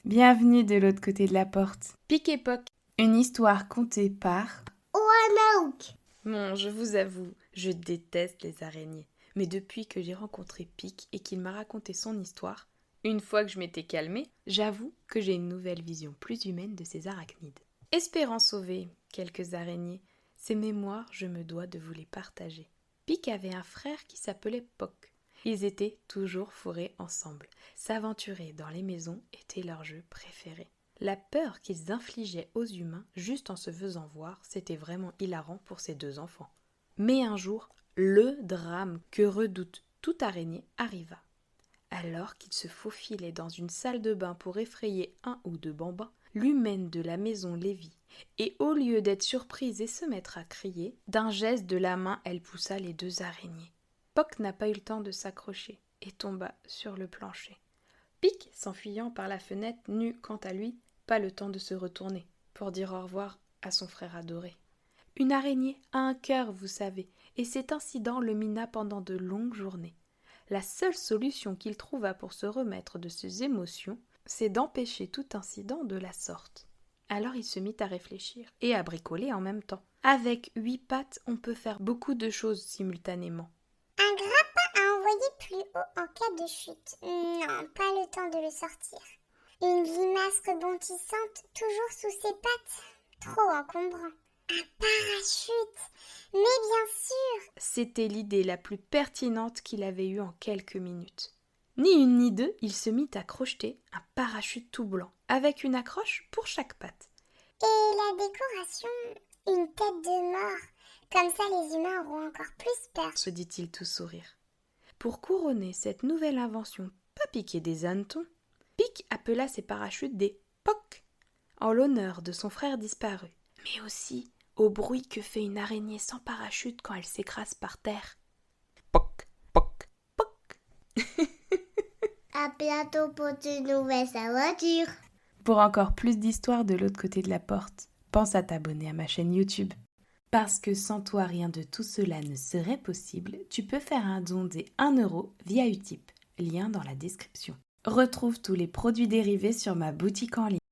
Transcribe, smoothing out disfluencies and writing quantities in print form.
Bienvenue de l'autre côté de la porte. Pic et Poc, une histoire contée par Ouanaouk. Bon, je vous avoue, je déteste les araignées. Mais depuis que j'ai rencontré Pic et qu'il m'a raconté son histoire, une fois que je m'étais calmée, j'avoue que j'ai une nouvelle vision plus humaine de ces arachnides. Espérant sauver quelques araignées, ces mémoires, je me dois de vous les partager. Pic avait un frère qui s'appelait Poc. Ils étaient toujours fourrés ensemble. S'aventurer dans les maisons était leur jeu préféré. La peur qu'ils infligeaient aux humains juste en se faisant voir, c'était vraiment hilarant pour ces deux enfants. Mais un jour, le drame que redoute toute araignée arriva. Alors qu'ils se faufilaient dans une salle de bain pour effrayer un ou deux bambins, l'humaine de la maison les vit, et au lieu d'être surprise et se mettre à crier, d'un geste de la main, elle poussa les deux araignées. Poc n'a pas eu le temps de s'accrocher et tomba sur le plancher. Pic, s'enfuyant par la fenêtre, n'eut, quant à lui, pas le temps de se retourner pour dire au revoir à son frère adoré. Une araignée a un cœur, vous savez, et cet incident le mina pendant de longues journées. La seule solution qu'il trouva pour se remettre de ses émotions, c'est d'empêcher tout incident de la sorte. Alors il se mit à réfléchir et à bricoler en même temps. Avec 8 pattes, on peut faire beaucoup de choses simultanément. Un grappin à envoyer plus haut en cas de chute. Non, pas le temps de le sortir. Une limace rebondissante toujours sous ses pattes. Trop encombrant. Un parachute. Mais bien sûr. C'était l'idée la plus pertinente qu'il avait eue en quelques minutes. Ni une ni deux, il se mit à crocheter un parachute tout blanc, avec une accroche pour chaque patte. Et la décoration, une tête de mort. Comme ça, les humains auront encore plus peur. Se dit-il tout sourire. Pour couronner cette nouvelle invention pas piquée des hannetons, Pic appela ses parachutes des POC, en l'honneur de son frère disparu, mais aussi au bruit que fait une araignée sans parachute quand elle s'écrase par terre. Poc, poc, poc. À bientôt pour une nouvelle aventure. Pour encore plus d'histoires de l'autre côté de la porte, pense à t'abonner à ma chaîne YouTube. Parce que sans toi, rien de tout cela ne serait possible, tu peux faire un don des 1 € via Utip, lien dans la description. Retrouve tous les produits dérivés sur ma boutique en ligne.